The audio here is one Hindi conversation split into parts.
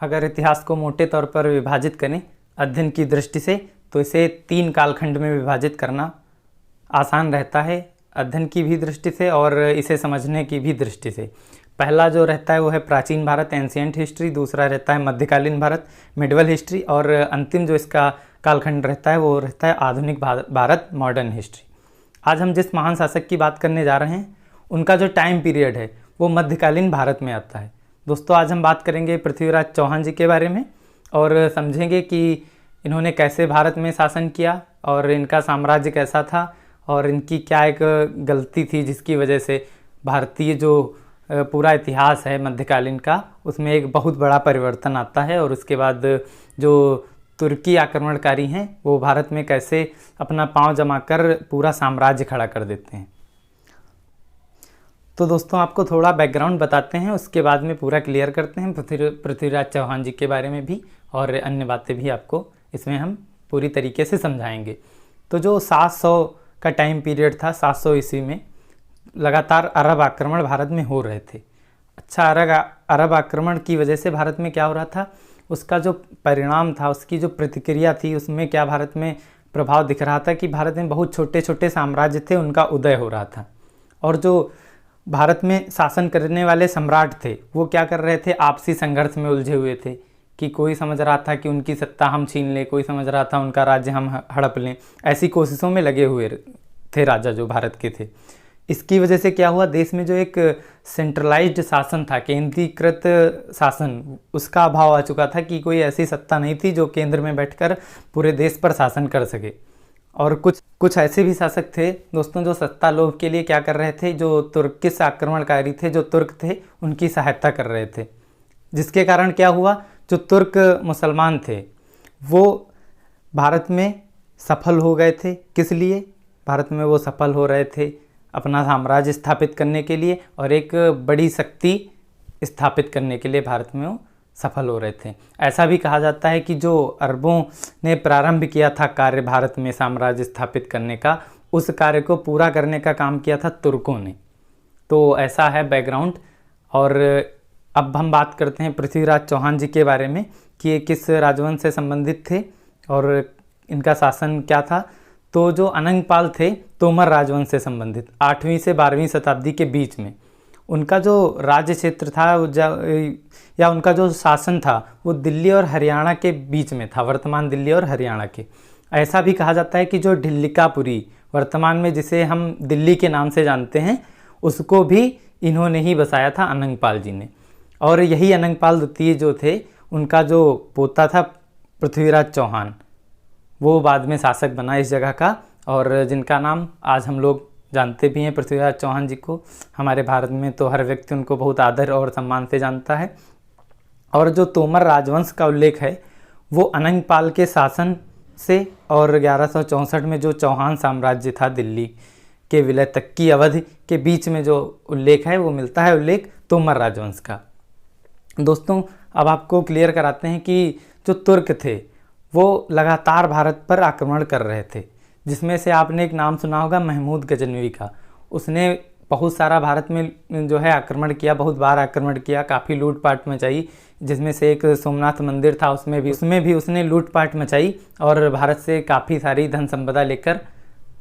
अगर इतिहास को मोटे तौर पर विभाजित करें अध्ययन की दृष्टि से तो इसे 3 कालखंड में विभाजित करना आसान रहता है, अध्ययन की भी दृष्टि से और इसे समझने की भी दृष्टि से। पहला जो रहता है वो है प्राचीन भारत, एंशिएंट हिस्ट्री। दूसरा रहता है मध्यकालीन भारत, मिडवल हिस्ट्री। और अंतिम जो इसका कालखंड रहता है वो रहता है आधुनिक भारत, मॉडर्न हिस्ट्री। आज हम जिस महान शासक की बात करने जा रहे हैं उनका जो टाइम पीरियड है वो मध्यकालीन भारत में आता है। दोस्तों, आज हम बात करेंगे पृथ्वीराज चौहान जी के बारे में और समझेंगे कि इन्होंने कैसे भारत में शासन किया और इनका साम्राज्य कैसा था और इनकी क्या एक गलती थी जिसकी वजह से भारतीय जो पूरा इतिहास है मध्यकालीन का उसमें एक बहुत बड़ा परिवर्तन आता है। और उसके बाद जो तुर्की आक्रमणकारी हैं वो भारत में कैसे अपना पांव जमाकर पूरा साम्राज्य खड़ा कर देते हैं। तो दोस्तों, आपको थोड़ा बैकग्राउंड बताते हैं, उसके बाद में पूरा क्लियर करते हैं पृथ्वीराज चौहान जी के बारे में भी और अन्य बातें भी आपको इसमें हम पूरी तरीके से समझाएंगे। तो जो 700 का टाइम पीरियड था, 700 ईस्वी में लगातार अरब आक्रमण भारत में हो रहे थे। अच्छा, अरब आक्रमण की वजह से भारत में क्या हो रहा था, उसका जो परिणाम था, उसकी जो प्रतिक्रिया थी, उसमें क्या भारत में प्रभाव दिख रहा था कि भारत में बहुत छोटे छोटे साम्राज्य थे, उनका उदय हो रहा था। और जो भारत में शासन करने वाले सम्राट थे वो क्या कर रहे थे, आपसी संघर्ष में उलझे हुए थे कि कोई समझ रहा था कि उनकी सत्ता हम छीन लें, कोई समझ रहा था उनका राज्य हम हड़प लें। ऐसी कोशिशों में लगे हुए थे राजा जो भारत के थे। इसकी वजह से क्या हुआ, देश में जो एक सेंट्रलाइज्ड शासन था, केंद्रीकृत शासन, उसका अभाव आ चुका था कि कोई ऐसी सत्ता नहीं थी जो केंद्र में बैठकर पूरे देश पर शासन कर सके। और कुछ ऐसे भी शासक थे दोस्तों जो सत्ता लोभ के लिए क्या कर रहे थे, जो तुर्किश आक्रमणकारी थे, जो तुर्क थे, उनकी सहायता कर रहे थे। जिसके कारण क्या हुआ, जो तुर्क मुसलमान थे वो भारत में सफल हो गए थे। किस लिए भारत में वो सफल हो रहे थे, अपना साम्राज्य स्थापित करने के लिए और एक बड़ी शक्ति स्थापित करने के लिए भारत में वो सफल हो रहे थे। ऐसा भी कहा जाता है कि जो अरबों ने प्रारंभ किया था कार्य भारत में साम्राज्य स्थापित करने का, उस कार्य को पूरा करने का काम किया था तुर्कों ने। तो ऐसा है बैकग्राउंड। और अब हम बात करते हैं पृथ्वीराज चौहान जी के बारे में कि ये किस राजवंश से संबंधित थे और इनका शासन क्या था। तो जो अनंगपाल थे तोमर राजवंश से संबंधित 8वीं से 12वीं शताब्दी के बीच में उनका जो राज्य क्षेत्र था या उनका जो शासन था वो दिल्ली और हरियाणा के बीच में था, वर्तमान दिल्ली और हरियाणा के। ऐसा भी कहा जाता है कि जो ढिल्लिकापुरी वर्तमान में जिसे हम दिल्ली के नाम से जानते हैं उसको भी इन्होंने ही बसाया था, अनंगपाल जी ने। और यही अनंगपाल द्वितीय जो थे उनका जो पोता था पृथ्वीराज चौहान, वो बाद में शासक बना इस जगह का और जिनका नाम आज हम लोग जानते भी हैं पृथ्वीराज चौहान जी को। हमारे भारत में तो हर व्यक्ति उनको बहुत आदर और सम्मान से जानता है। और जो तोमर राजवंश का उल्लेख है वो अनंगपाल के शासन से और 1164 में जो चौहान साम्राज्य था दिल्ली के विलय तक की अवधि के बीच में जो उल्लेख है वो मिलता है, उल्लेख तोमर राजवंश का। दोस्तों, अब आपको क्लियर कराते हैं कि जो तुर्क थे वो लगातार भारत पर आक्रमण कर रहे थे, जिसमें से आपने एक नाम सुना होगा महमूद गजनवी का। उसने बहुत सारा भारत में जो है आक्रमण किया, बहुत बार आक्रमण किया, काफ़ी लूटपाट मचाई, जिसमें से एक सोमनाथ मंदिर था उसमें भी उसने लूटपाट मचाई और भारत से काफ़ी सारी धन संपदा लेकर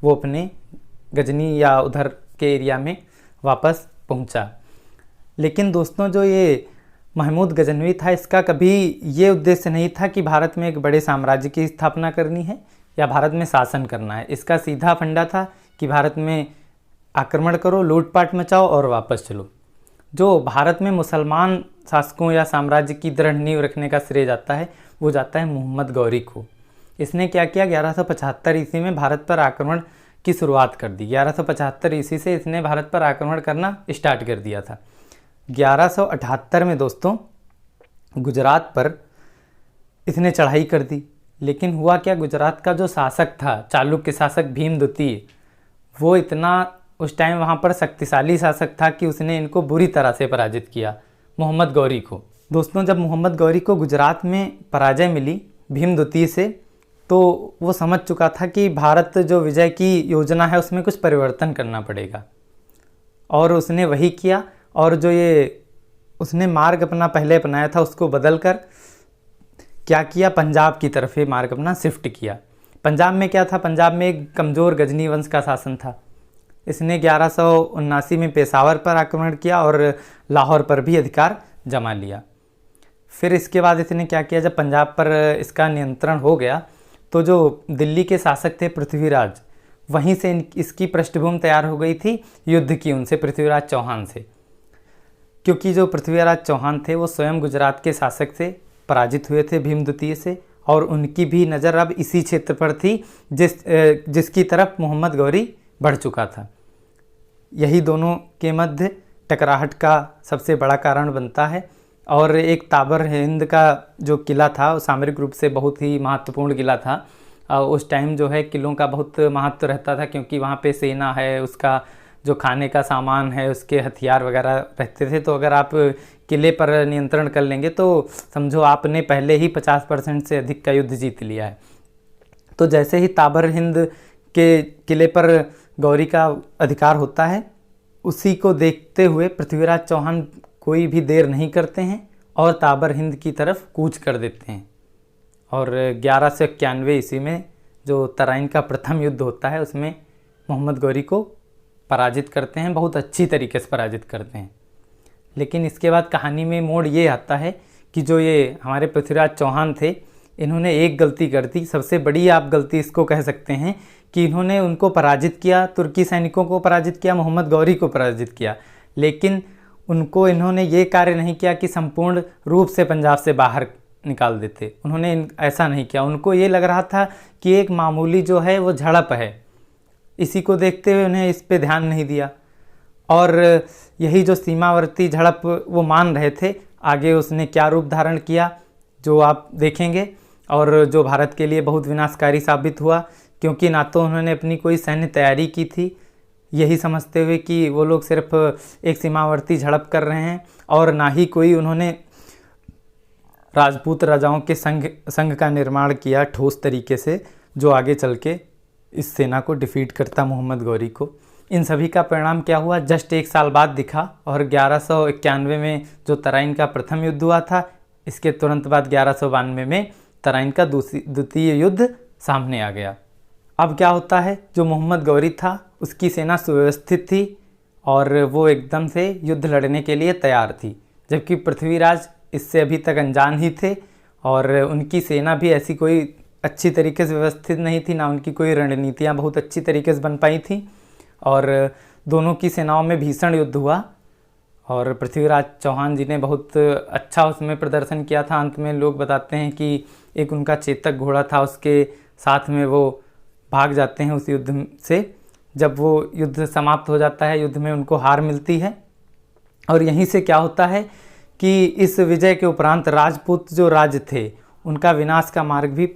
वो अपने गजनी या उधर के एरिया में वापस पहुंचा। लेकिन दोस्तों, जो ये महमूद गजनवी था इसका कभी ये उद्देश्य नहीं था कि भारत में एक बड़े साम्राज्य की स्थापना करनी है या भारत में शासन करना है। इसका सीधा फंडा था कि भारत में आक्रमण करो, लूटपाट मचाओ और वापस चलो। जो भारत में मुसलमान शासकों या साम्राज्य की दृढ़ नींव रखने का श्रेय जाता है वो जाता है मोहम्मद गौरी को। इसने क्या किया, 1175 ईस्वी में भारत पर आक्रमण की शुरुआत कर दी। 1175 ईस्वी से इसने भारत पर आक्रमण करना स्टार्ट कर दिया था। 1178 में दोस्तों गुजरात पर इसने चढ़ाई कर दी। लेकिन हुआ क्या, गुजरात का जो शासक था, चालुक्य शासक भीम द्वितीय, वो इतना उस टाइम वहाँ पर शक्तिशाली शासक था कि उसने इनको बुरी तरह से पराजित किया, मोहम्मद गौरी को। दोस्तों, जब मोहम्मद गौरी को गुजरात में पराजय मिली भीम द्वितीय से, तो वो समझ चुका था कि भारत जो विजय की योजना है उसमें कुछ परिवर्तन करना पड़ेगा और उसने वही किया। और जो ये उसने मार्ग अपना पहले अपनाया था उसको बदल कर क्या किया, पंजाब की तरफ ये मार्ग अपना शिफ्ट किया। पंजाब में क्या था, पंजाब में एक कमज़ोर गजनी वंश का शासन था। इसने 1179 में पेशावर पर आक्रमण किया और लाहौर पर भी अधिकार जमा लिया। फिर इसके बाद इसने क्या किया, जब पंजाब पर इसका नियंत्रण हो गया तो जो दिल्ली के शासक थे पृथ्वीराज, वहीं से इसकी पृष्ठभूमि तैयार हो गई थी युद्ध की उनसे, पृथ्वीराज चौहान से। क्योंकि जो पृथ्वीराज चौहान थे वो स्वयं गुजरात के शासक से पराजित हुए थे भीम द्वितीय से, और उनकी भी नज़र अब इसी क्षेत्र पर थी जिसकी तरफ मोहम्मद गौरी बढ़ चुका था। यही दोनों के मध्य टकराहट का सबसे बड़ा कारण बनता है। और एक ताबर हिंद का जो किला था वो सामरिक रूप से बहुत ही महत्वपूर्ण किला था। उस टाइम जो है किलों का बहुत महत्व रहता था, क्योंकि वहाँ पे सेना है, उसका जो खाने का सामान है, उसके हथियार वगैरह रहते थे। तो अगर आप किले पर नियंत्रण कर लेंगे तो समझो आपने पहले ही 50% से अधिक का युद्ध जीत लिया है। तो जैसे ही ताबर हिंद के किले पर गौरी का अधिकार होता है, उसी को देखते हुए पृथ्वीराज चौहान कोई भी देर नहीं करते हैं और ताबर हिंद की तरफ कूच कर देते हैं। और 1191 ईस्वी में जो तराइन का प्रथम युद्ध होता है उसमें मोहम्मद गौरी को पराजित करते हैं, बहुत अच्छी तरीके से पराजित करते हैं। लेकिन इसके बाद कहानी में मोड़ ये आता है कि जो ये हमारे पृथ्वीराज चौहान थे, इन्होंने एक गलती कर दी, सबसे बड़ी आप गलती इसको कह सकते हैं कि इन्होंने उनको पराजित किया, तुर्की सैनिकों को पराजित किया, मोहम्मद गौरी को पराजित किया, लेकिन उनको इन्होंने ये कार्य नहीं किया कि संपूर्ण रूप से पंजाब से बाहर निकाल देते। उन्होंने ऐसा नहीं किया। उनको ये लग रहा था कि एक मामूली जो है वो झड़प है, इसी को देखते हुए उन्हें इस पे ध्यान नहीं दिया। और यही जो सीमावर्ती झड़प वो मान रहे थे, आगे उसने क्या रूप धारण किया जो आप देखेंगे, और जो भारत के लिए बहुत विनाशकारी साबित हुआ। क्योंकि ना तो उन्होंने अपनी कोई सैन्य तैयारी की थी, यही समझते हुए कि वो लोग सिर्फ एक सीमावर्ती झड़प कर रहे हैं, और ना ही कोई उन्होंने राजपूत राजाओं के संघ का निर्माण किया ठोस तरीके से, जो आगे चल के इस सेना को डिफीट करता मोहम्मद गौरी को। इन सभी का परिणाम क्या हुआ, जस्ट एक साल बाद दिखा। और 1191 में जो तराइन का प्रथम युद्ध हुआ था, इसके तुरंत बाद 1192 में तराइन का द्वितीय युद्ध सामने आ गया। अब क्या होता है, जो मोहम्मद गौरी था उसकी सेना सुव्यवस्थित थी और वो एकदम से युद्ध लड़ने के लिए तैयार थी, जबकि पृथ्वीराज इससे अभी तक अनजान ही थे और उनकी सेना भी ऐसी कोई अच्छी तरीके से व्यवस्थित नहीं थी, ना उनकी कोई रणनीतियाँ बहुत अच्छी तरीके से बन पाई थी। और दोनों की सेनाओं में भीषण युद्ध हुआ और पृथ्वीराज चौहान जी ने बहुत अच्छा उसमें प्रदर्शन किया था। अंत में लोग बताते हैं कि एक उनका चेतक घोड़ा था, उसके साथ में वो भाग जाते हैं उस युद्ध से। जब वो युद्ध समाप्त हो जाता है, युद्ध में उनको हार मिलती है। और यहीं से क्या होता है कि इस विजय के उपरांत राजपूत जो राज थे उनका विनाश का मार्ग भी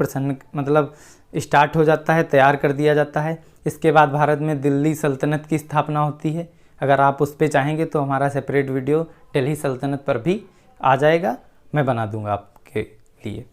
स्टार्ट हो जाता है, तैयार कर दिया जाता है। इसके बाद भारत में दिल्ली सल्तनत की स्थापना होती है। अगर आप उस पर चाहेंगे तो हमारा सेपरेट वीडियो दिल्ली सल्तनत पर भी आ जाएगा, मैं बना दूंगा आपके लिए।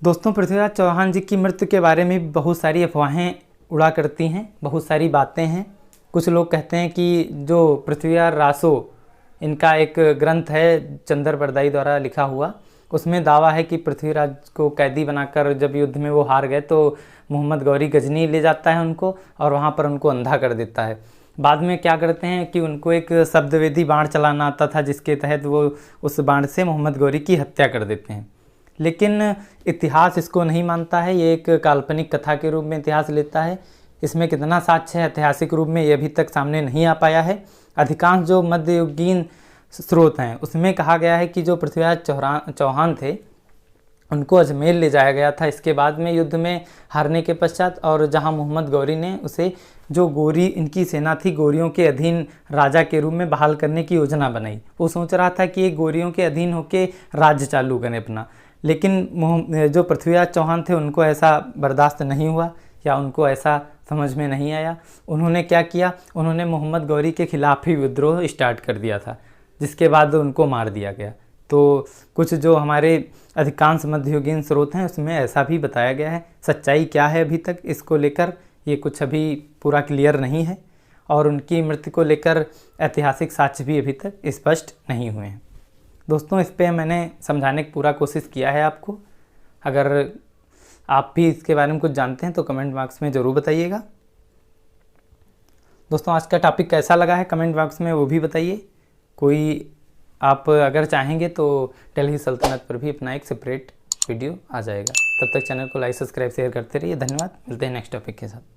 दोस्तों, पृथ्वीराज चौहान जी की मृत्यु के बारे में बहुत सारी अफवाहें उड़ा करती हैं, बहुत सारी बातें हैं। कुछ लोग कहते हैं कि जो पृथ्वीराज रासो, इनका एक ग्रंथ है चंदर बरदाई द्वारा लिखा हुआ, उसमें दावा है कि पृथ्वीराज को कैदी बनाकर जब युद्ध में वो हार गए तो मोहम्मद गौरी गजनी ले जाता है उनको और वहाँ पर उनको अंधा कर देता है। बाद में क्या करते हैं कि उनको एक शब्दवेदी बाण चलाना आता था, जिसके तहत वो उस बाण से मोहम्मद गौरी की हत्या कर देते हैं। लेकिन इतिहास इसको नहीं मानता है, ये एक काल्पनिक कथा के रूप में इतिहास लेता है। इसमें कितना साक्ष्य है ऐतिहासिक रूप में, ये अभी तक सामने नहीं आ पाया है। अधिकांश जो मध्ययुगीन स्रोत हैं उसमें कहा गया है कि जो पृथ्वीराज चौहान थे उनको अजमेर ले जाया गया था इसके बाद में युद्ध में हारने के पश्चात, और जहां मोहम्मद गौरी ने उसे, जो गोरी इनकी सेना थी, गोरियों के अधीन राजा के रूप में बहाल करने की योजना बनाई। वो सोच रहा था कि ये गोरियों के अधीन होके राज्य चालू करें अपना। लेकिन जो पृथ्वीराज चौहान थे उनको ऐसा बर्दाश्त नहीं हुआ या उनको ऐसा समझ में नहीं आया। उन्होंने क्या किया, उन्होंने मोहम्मद गौरी के खिलाफ ही विद्रोह स्टार्ट कर दिया था, जिसके बाद उनको मार दिया गया। तो कुछ जो हमारे अधिकांश मध्ययुगीन स्रोत हैं उसमें ऐसा भी बताया गया है। सच्चाई क्या है अभी तक इसको लेकर ये कुछ अभी पूरा क्लियर नहीं है, और उनकी मृत्यु को लेकर ऐतिहासिक साक्ष्य भी अभी तक स्पष्ट नहीं हुए हैं। दोस्तों इस पे मैंने समझाने की पूरा कोशिश किया है आपको। अगर आप भी इसके बारे में कुछ जानते हैं तो कमेंट बॉक्स में ज़रूर बताइएगा। दोस्तों आज का टॉपिक कैसा लगा है कमेंट बॉक्स में वो भी बताइए। कोई आप अगर चाहेंगे तो दिल्ली सल्तनत पर भी अपना एक सेपरेट वीडियो आ जाएगा। तब तक चैनल को लाइक सब्सक्राइब शेयर करते रहिए। धन्यवाद। मिलते हैं नेक्स्ट टॉपिक के साथ।